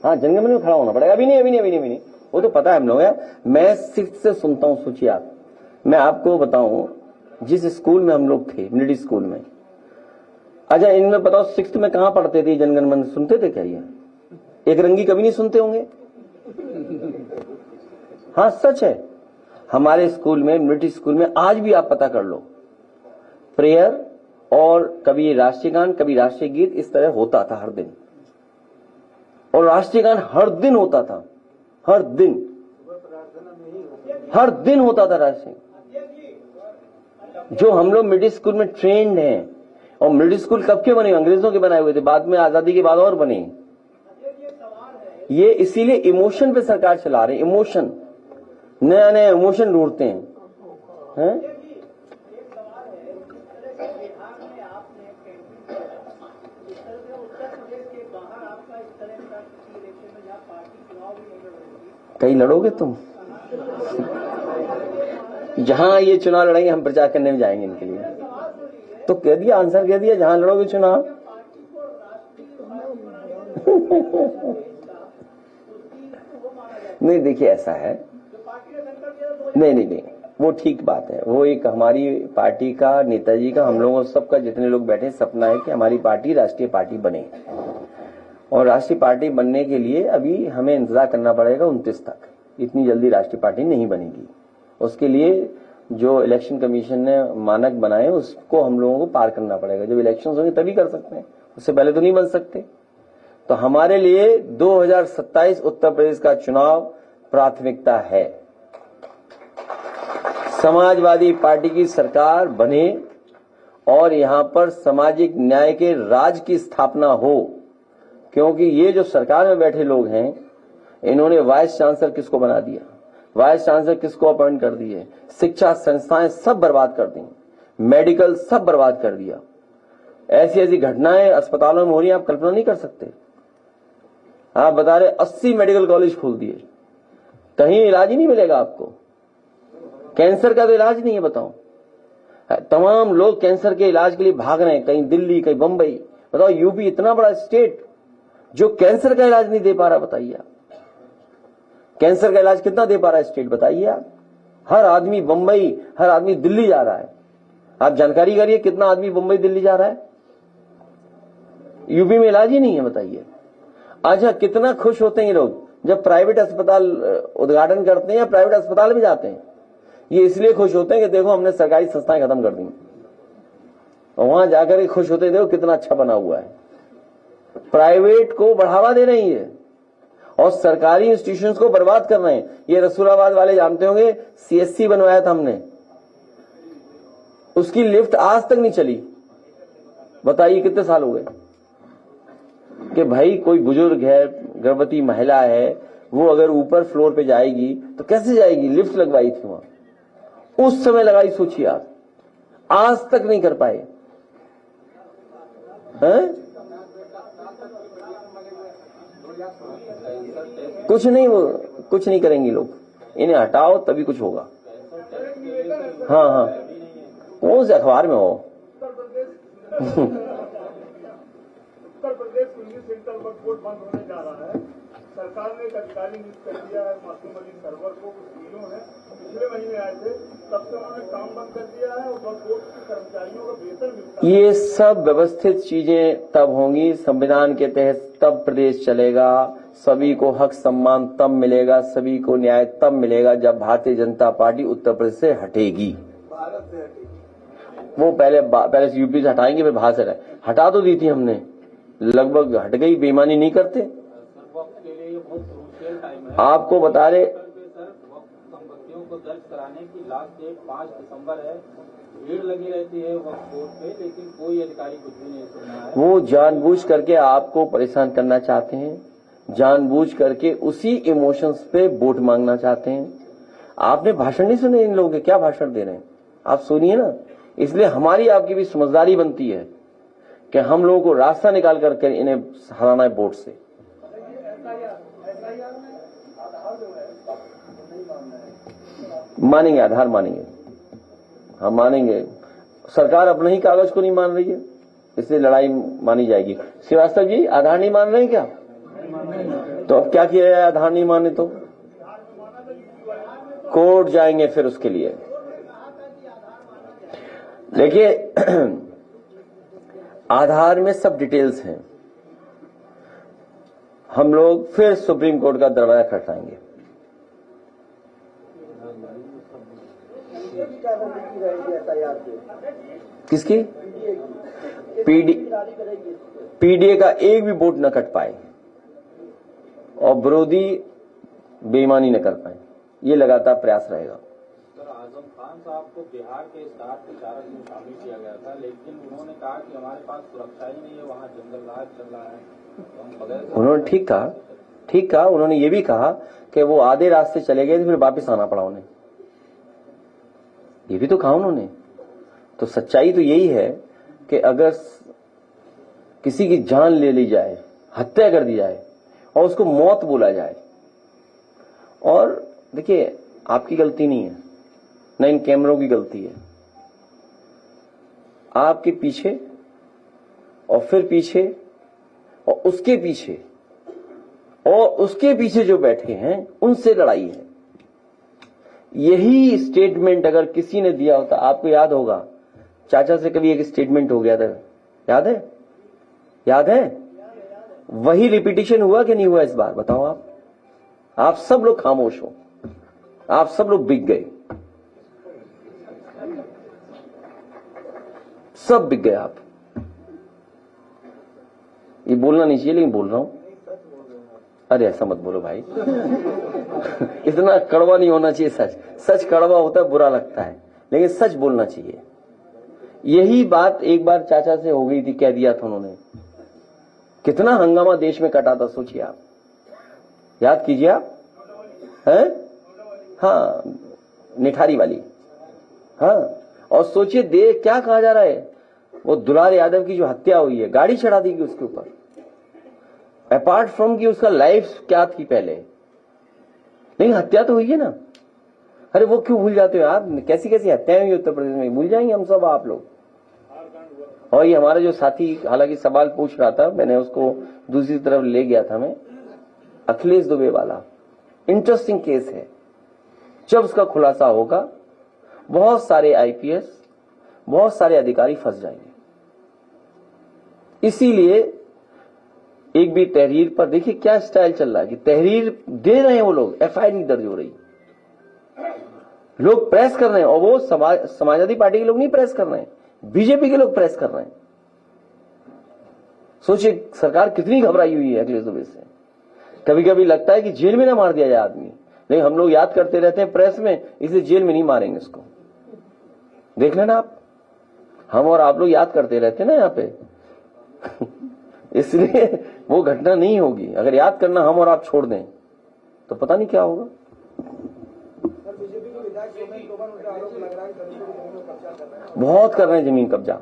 हाँ, जनगण मन में खड़ा होना पड़ेगा। अभी नहीं, वो तो पता है हम लोग है। मैं 6th से सुनता हूं। सोचिए आप, मैं आपको बताऊं, जिस स्कूल में हम लोग थे, मिलिट्री स्कूल में, अच्छा इनमें बताओ 6th में कहां पढ़ते थे जनगण मन? सुनते थे क्या? ये एक रंगी कभी नहीं सुनते होंगे। हाँ, सच है। हमारे स्कूल में, मिलिट्री स्कूल में, आज भी आप पता कर लो, प्रेयर और कभी राष्ट्रीय गान, कभी राष्ट्रीय गीत, इस तरह होता था हर दिन। और राष्ट्रीय गान हर दिन होता था, हर दिन होता था राष्ट्रीय। जो हम लोग मिडिल स्कूल में ट्रेंड हैं, और मिडिल स्कूल कब के बने? अंग्रेजों के बनाए हुए थे, बाद में आजादी के बाद और बने। ये इसीलिए इमोशन पे सरकार चला रहे, इमोशन, नया नया इमोशन ढूंढते हैं। कहीं लड़ोगे तुम? जहां ये चुनाव लड़ेंगे हम प्रचार करने में जाएंगे इनके लिए। तो कह दिया, आंसर कह दिया, जहां लड़ोगे चुनाव। नहीं, देखिए ऐसा है, नहीं, वो ठीक बात है। वो एक हमारी पार्टी का, नेताजी का, हम लोगों सबका, जितने लोग बैठे, सपना है कि हमारी पार्टी राष्ट्रीय पार्टी बने। और राष्ट्रीय पार्टी बनने के लिए अभी हमें इंतजार करना पड़ेगा 29 तक। इतनी जल्दी राष्ट्रीय पार्टी नहीं बनेगी। उसके लिए जो इलेक्शन कमीशन ने मानक बनाए, उसको हम लोगों को पार करना पड़ेगा। जब इलेक्शंस होंगे तभी कर सकते हैं, उससे पहले तो नहीं बन सकते। तो हमारे लिए 2027 उत्तर प्रदेश का चुनाव प्राथमिकता है। समाजवादी पार्टी की सरकार बने और यहां पर सामाजिक न्याय के राज की स्थापना हो। क्योंकि ये जो सरकार में बैठे लोग हैं, इन्होंने वाइस चांसलर किसको बना दिया, वाइस चांसलर किसको अपॉइंट कर दिए, शिक्षा संस्थाएं सब बर्बाद कर दी, मेडिकल सब बर्बाद कर दिया। ऐसी ऐसी घटनाएं अस्पतालों में हो रही है, आप कल्पना नहीं कर सकते। आप बता रहे 80 मेडिकल कॉलेज खोल दिए, कहीं इलाज ही नहीं मिलेगा आपको, कैंसर का तो इलाज नहीं है, बताओ। तमाम लोग कैंसर के इलाज के लिए भाग रहे हैं, कहीं दिल्ली कहीं बंबई। बताओ, यूपी इतना बड़ा स्टेट जो कैंसर का इलाज नहीं दे पा रहा, बताइए आप। कैंसर का इलाज कितना दे पा रहा है स्टेट, बताइए आप। हर आदमी बंबई, हर आदमी दिल्ली जा रहा है। आप जानकारी करिए कितना आदमी बंबई दिल्ली जा रहा है। यूपी में इलाज ही नहीं है, बताइए। अच्छा, कितना खुश होते हैं ये लोग जब प्राइवेट अस्पताल उद्घाटन करते हैं या प्राइवेट अस्पताल में जाते हैं। ये इसलिए खुश होते हैं कि देखो हमने सरकारी संस्थाएं खत्म कर दी, और वहां जाकर के खुश होते हैं, देखो कितना अच्छा बना हुआ है। प्राइवेट को बढ़ावा दे रही है और सरकारी इंस्टीट्यूशंस को बर्बाद कर रहे हैं। ये रसूलाबाद वाले जानते होंगे, सीएससी बनवाया था हमने, उसकी लिफ्ट आज तक नहीं चली। बताइए कितने साल हो गए कि भाई कोई बुजुर्ग है, गर्भवती महिला है, वो अगर ऊपर फ्लोर पे जाएगी तो कैसे जाएगी? लिफ्ट लगवाई थी वहां, उस समय लगाई, सोचिए आप, आज तक नहीं कर पाए हैं? कुछ नहीं, वो कुछ नहीं करेंगे लोग, इन्हें हटाओ तभी कुछ होगा। हाँ हाँ, कौन से अखबार में हो? उत्तर प्रदेश पुलिस सेंटर पर कोर्ट बंद होने जा रहा है। सरकार ने एक अधिकारी नियुक्त कर दिया है, मासूम अली सरवर को। कुछ है पिछले महीने आए थे, तब से उन्होंने काम बंद कर दिया है और कोर्ट के कर्मचारियों को वेतन मिलता है। ये सब व्यवस्थित चीजें तब होंगी, संविधान के तहत तब प्रदेश चलेगा। सभी को हक सम्मान तब मिलेगा, सभी को न्याय तब मिलेगा जब भारतीय जनता पार्टी उत्तर प्रदेश से हटेगी। वो पहले से यूपी से हटाएंगे, फिर बाहर से हटा तो दी थी हमने, लगभग हट गई। बेईमानी नहीं करते। आपको बता रहे, संपत्तियों को दर्ज कराने की लास्ट डेट 5 दिसंबर है। भीड़ लगी रहती है वक्त कोर्ट पे, लेकिन कोई अधिकारी कुछ भी नहीं सुन रहा है। वो जानबूझ करके आपको परेशान करना चाहते हैं, जानबूझ करके उसी इमोशंस पे वोट मांगना चाहते हैं। आपने भाषण नहीं सुने इन लोगों के, क्या भाषण दे रहे हैं आप? सुनिए ना। इसलिए हमारी आपकी भी समझदारी बनती है कि हम लोगों को रास्ता निकाल करके इन्हें हराना है वोट से। मानेंगे, आधार मानेंगे, हम मानेंगे। सरकार अपने ही कागज को नहीं मान रही है, इसलिए लड़ाई मानी जाएगी। श्रीवास्तव जी, आधार नहीं मान रहे हैं क्या? तो अब क्या किया जाए? आधार नहीं माने तो कोर्ट जाएंगे फिर उसके लिए। देखिए, आधार में सब डिटेल्स हैं। हम लोग फिर सुप्रीम कोर्ट का दरवाजा खटखटाएंगे। किसकी? पीडीए का एक भी वोट न कट पाए और विरोधी बेईमानी न कर पाए, ये लगातार प्रयास रहेगा। सर, आजम खान साहब को बिहार के स्टार प्रचारक में शामिल किया गया था, लेकिन उन्होंने कहा कि हमारे पास सुरक्षा ही नहीं है, वहाँ जंगल राज चल रहा है, तो हम बगैर। उन्होंने ठीक कहा। उन्होंने ये भी कहा कि वो आधे रास्ते चले गए, फिर वापिस आना पड़ा उन्हें। ये भी तो कहा उन्होंने। तो सच्चाई तो यही है कि अगर किसी की जान ले ली जाए, हत्या कर दी जाए और उसको मौत बोला जाए, और देखिए आपकी गलती नहीं है, न इन कैमरों की गलती है, आपके पीछे और फिर पीछे और उसके पीछे और उसके पीछे जो बैठे हैं उनसे लड़ाई है। यही स्टेटमेंट अगर किसी ने दिया होता, आपको याद होगा, चाचा से कभी एक स्टेटमेंट हो गया था, याद है? वही रिपीटिशन हुआ कि नहीं हुआ इस बार? बताओ आप सब लोग खामोश हो, आप सब लोग बिक गए, सब बिक गए आप। ये बोलना नहीं चाहिए लेकिन बोल रहा हूं। अरे ऐसा मत बोलो भाई। इतना कड़वा नहीं होना चाहिए। सच कड़वा होता है, बुरा लगता है, लेकिन सच बोलना चाहिए। यही बात एक बार चाचा से हो गई थी, कह दिया था उन्होंने। कितना हंगामा देश में कटा था, सोचिए आप, याद कीजिए आप, हैं? हाँ, निठारी वाली। हाँ, और सोचिए देख क्या कहा जा रहा है, वो दुलार यादव की जो हत्या हुई है, गाड़ी चढ़ा दी गई उसके ऊपर। अपार्ट फ्रॉम कि उसका लाइफ क्या थी पहले, लेकिन हत्या तो हुई है ना। अरे वो क्यों भूल जाते हो आप? कैसी कैसी हत्याएं हुई उत्तर प्रदेश में, भूल जाएंगे हम सब आप लोग। और ये हमारा जो साथी हालांकि सवाल पूछ रहा था, मैंने उसको दूसरी तरफ ले गया था मैं, अखिलेश दुबे वाला इंटरेस्टिंग केस है। जब उसका खुलासा होगा बहुत सारे आईपीएस, बहुत सारे अधिकारी फंस जाएंगे। इसीलिए एक भी तहरीर पर देखिए क्या स्टाइल चल रहा है कि तहरीर दे रहे हैं वो लोग, एफआईआर नहीं दर्ज हो रही, लोग प्रेस कर रहे हैं। और वो समाजवादी पार्टी के लोग नहीं प्रेस कर रहे हैं, बीजेपी के लोग प्रेस कर रहे हैं। सोचिए सरकार कितनी घबराई हुई है अखिलेश दुबे से। कभी कभी लगता है कि जेल में ना मार दिया जाए आदमी, लेकिन हम लोग याद करते रहते हैं प्रेस में, इसे जेल में नहीं मारेंगे इसको। देख लेना आप, हम और आप लोग याद करते रहते हैं ना यहाँ पे इसलिए वो घटना नहीं होगी। अगर याद करना हम और आप छोड़ दें तो पता नहीं क्या होगा। बहुत कर रहे हैं जमीन कब्जा।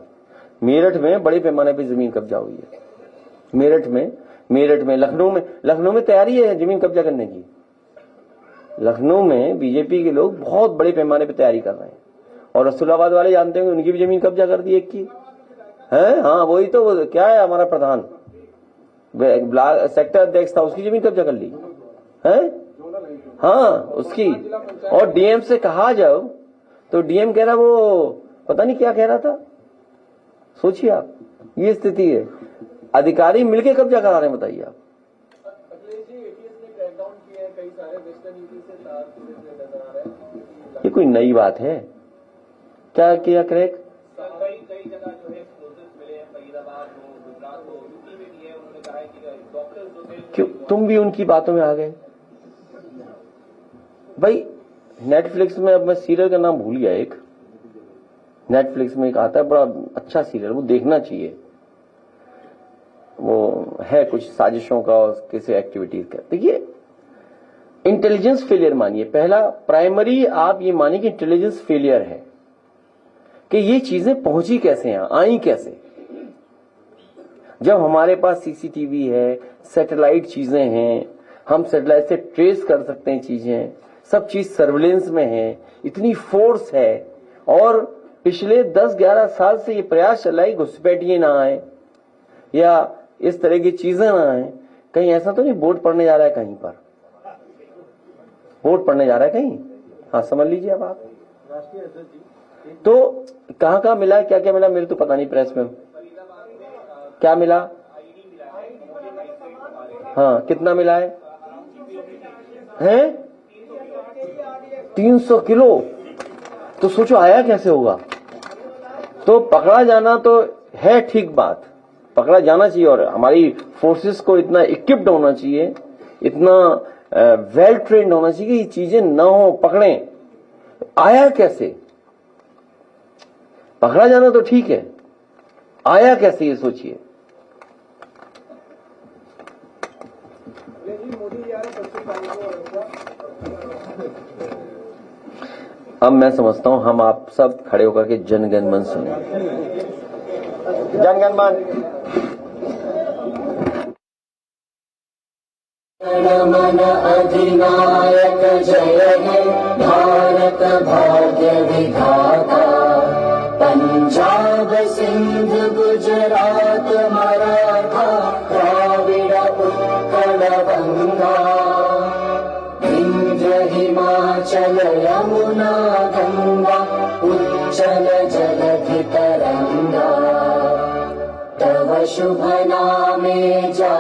मेरठ में बड़े पैमाने पे जमीन कब्जा हुई है। मेरठ में लखनऊ में तैयारी है जमीन कब्जा करने की। लखनऊ में बीजेपी के लोग बहुत बड़े पैमाने पे तैयारी कर रहे हैं। और रसूलाबाद वाले जानते होंगे, उनकी भी जमीन कब्जा कर दी एक की है। हाँ वही तो, वो क्या है हमारा प्रधान सेक्टर अध्यक्ष था, उसकी जमीन कब्जा कर ली है। हाँ उसकी। और डीएम से कहा जाओ तो डीएम कह रहा वो पता नहीं क्या कह रहा था। सोचिए आप, ये स्थिति है। अधिकारी मिलके कब्जा करा रहे हैं, बताइए आप। ये कोई नई बात है क्या किया क्रैक? कई जगह जो है एक्सप्लोजिव्स मिले हैं, फरीदाबाद हो, गुजरात हो, यूपी में भी है। उन्होंने कहा है कि डॉक्टर्स जो थे, क्यों तुम भी उनकी बातों में आ गए? भाई नेटफ्लिक्स में, अब मैं सीरियल का नाम भूल गया, एक नेटफ्लिक्स में एक आता है बड़ा अच्छा सीरियल, वो देखना चाहिए। वो है कुछ साजिशों का और किसी एक्टिविटीज का। देखिए इंटेलिजेंस फेलियर मानिए, पहला प्राइमरी आप ये मानिए कि इंटेलिजेंस फेलियर है कि ये चीजें पहुंची कैसे, यहां आई कैसे। जब हमारे पास सीसीटीवी है, सैटेलाइट चीजें हैं, हम सैटेलाइट से ट्रेस कर सकते हैं चीजें, सब चीज सर्विलेंस में है, इतनी फोर्स है। और पिछले 10-11 साल से ये प्रयास चल रहा है घुसपैठिए ना आए या इस तरह की चीजें ना आए। कहीं ऐसा तो नहीं वोट पड़ने जा रहा है, कहीं पर वोट पड़ने जा रहा है कहीं? हाँ समझ लीजिए अब आप। तो कहां मिला, क्या क्या मिला, मेरे तो पता नहीं प्रेस में क्या मिला। हाँ कितना मिला है? 300 किलो। तो सोचो आया कैसे होगा। तो पकड़ा जाना तो है ठीक बात, पकड़ा जाना चाहिए। और हमारी फोर्सेस को इतना इक्विप्ड होना चाहिए, इतना वेल ट्रेन्ड होना चाहिए कि ये चीजें ना हो, पकड़ें। आया कैसे? पकड़ा जाना तो ठीक है, आया कैसे ये सोचिए। अब मैं समझता हूं हम आप सब खड़े होकर के जनगण मन सुने। जनगण मन। मन अधिनायक जय हे भारत भाग्य विधाता। पंजाब सिंध गुजरात मराठा द्राविड़ उत्कल गंगा। विंध्य हिमाचल यमुना गंगा उच्चल जलधि तरंगा। तव शुभ नामे जा